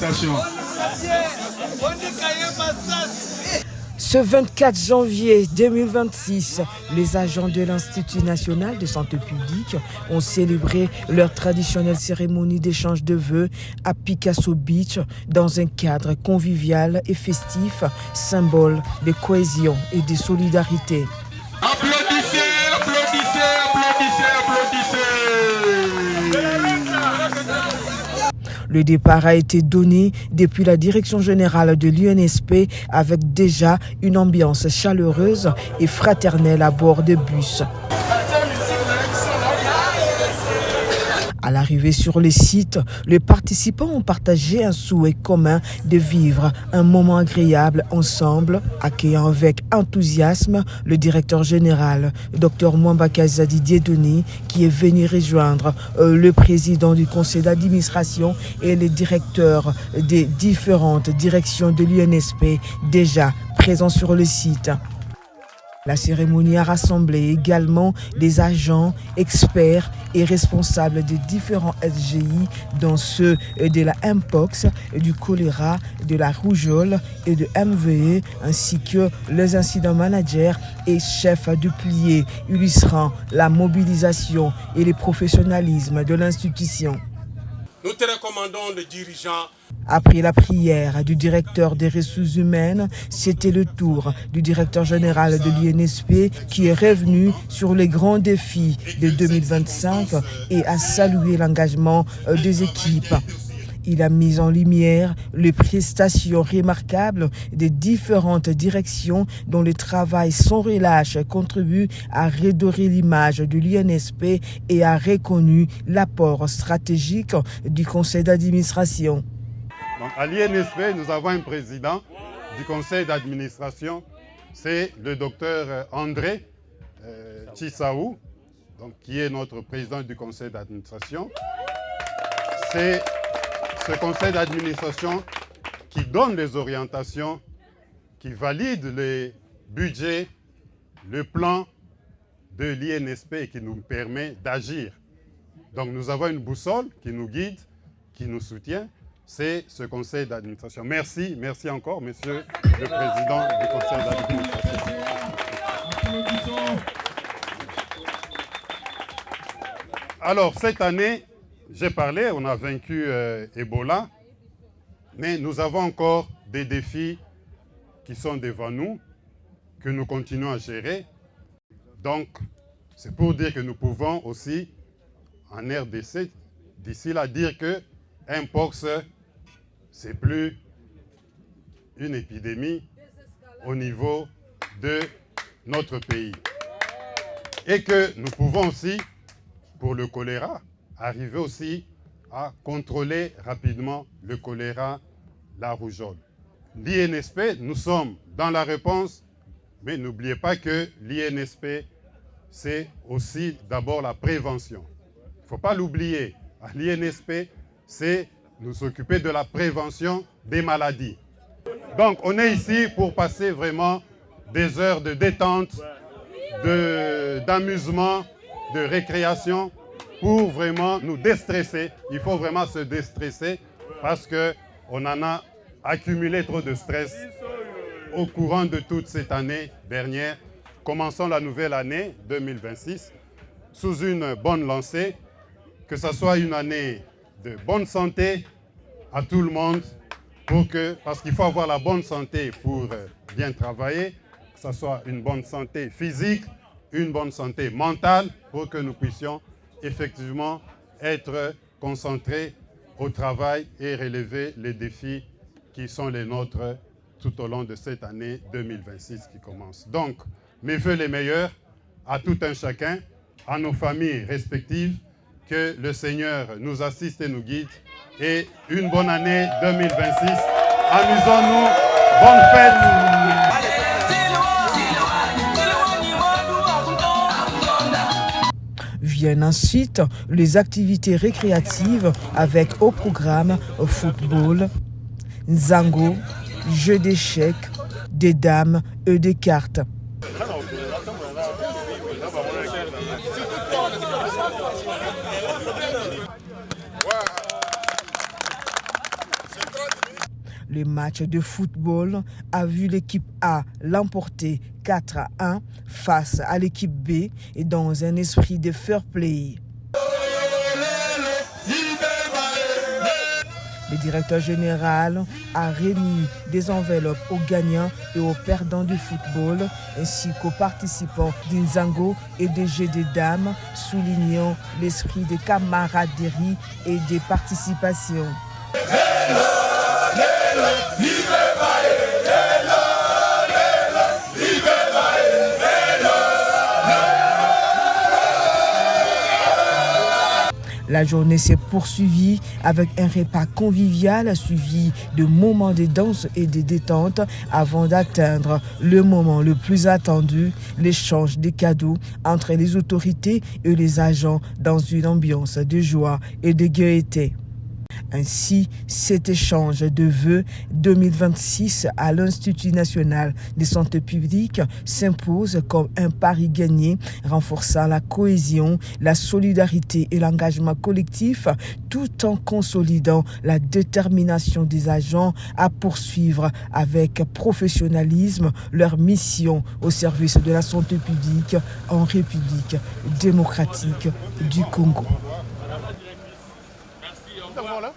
Félicitations. Ce 24 janvier 2026, les agents de l'Institut national de santé publique ont célébré leur traditionnelle cérémonie d'échange de vœux à Picasso Beach dans un cadre convivial et festif, symbole de cohésion et de solidarité. Applaudissez, applaudissez, applaudissez, applaudissez. Le départ a été donné depuis la direction générale de l'UNSP avec déjà une ambiance chaleureuse et fraternelle à bord de bus. À l'arrivée sur le site, les participants ont partagé un souhait commun de vivre un moment agréable ensemble, accueillant avec enthousiasme le directeur général, Dr Mwambaka Zadi Dieudonné, qui est venu rejoindre le président du conseil d'administration et les directeurs des différentes directions de l'UNSP déjà présents sur le site. La cérémonie a rassemblé également des agents, experts et responsables des différents SGI, dont ceux de la Mpox, du choléra, de la rougeole et de MVE, ainsi que les incidents managers et chefs de plier, illustrant la mobilisation et le professionnalisme de l'institution. Nous te recommandons le dirigeant. Après la prière du directeur des ressources humaines, c'était le tour du directeur général de l'UNSP qui est revenu sur les grands défis de 2025 et a salué l'engagement des équipes. Il a mis en lumière les prestations remarquables des différentes directions dont le travail sans relâche contribue à redorer l'image de l'UNSP et a reconnu l'apport stratégique du conseil d'administration. Donc, à l'INSP, nous avons un président du conseil d'administration, c'est le docteur André Chisaou, qui est notre président du conseil d'administration. C'est ce conseil d'administration qui donne les orientations, qui valide les budgets, le plan de l'INSP et qui nous permet d'agir. Donc nous avons une boussole qui nous guide, qui nous soutient. C'est ce conseil d'administration. Merci, merci encore, monsieur le président du conseil d'administration. Alors, cette année, j'ai parlé, on a vaincu Ebola, mais nous avons encore des défis qui sont devant nous, que nous continuons à gérer. Donc, c'est pour dire que nous pouvons aussi, en RDC, d'ici là, dire que Mpox, c'est plus une épidémie au niveau de notre pays. Et que nous pouvons aussi, pour le choléra, arriver aussi à contrôler rapidement le choléra, la rougeole. L'INSP, nous sommes dans la réponse, mais n'oubliez pas que l'INSP, c'est aussi d'abord la prévention. Il ne faut pas l'oublier. À l'INSP, c'est nous occuper de la prévention des maladies. Donc, on est ici pour passer vraiment des heures de détente, d'amusement, de récréation, pour vraiment nous déstresser. Il faut vraiment se déstresser parce qu'on en a accumulé trop de stress au courant de toute cette année dernière. Commençons la nouvelle année 2026 sous une bonne lancée, que ce soit une année de bonne santé à tout le monde, parce qu'il faut avoir la bonne santé pour bien travailler, que ce soit une bonne santé physique, une bonne santé mentale, pour que nous puissions effectivement être concentrés au travail et relever les défis qui sont les nôtres tout au long de cette année 2026 qui commence. Donc, mes vœux les meilleurs à tout un chacun, à nos familles respectives, que le Seigneur nous assiste et nous guide, et une bonne année 2026. Amusons-nous, bonne fête. Viennent ensuite les activités récréatives avec au programme football, zango, jeux d'échecs, des dames et des cartes. Le match de football a vu l'équipe A l'emporter 4-1 face à l'équipe B et dans un esprit de fair play. Le directeur général a remis des enveloppes aux gagnants et aux perdants du football, ainsi qu'aux participants d'Inzango et des Jeux des dames, soulignant l'esprit de camaraderie et de participation. La journée s'est poursuivie avec un repas convivial suivi de moments de danse et de détente avant d'atteindre le moment le plus attendu, l'échange des cadeaux entre les autorités et les agents dans une ambiance de joie et de gaieté. Ainsi, cet échange de vœux 2026 à l'Institut national de santé publique s'impose comme un pari gagné, renforçant la cohésion, la solidarité et l'engagement collectif, tout en consolidant la détermination des agents à poursuivre avec professionnalisme leur mission au service de la santé publique en République démocratique du Congo. Voilà.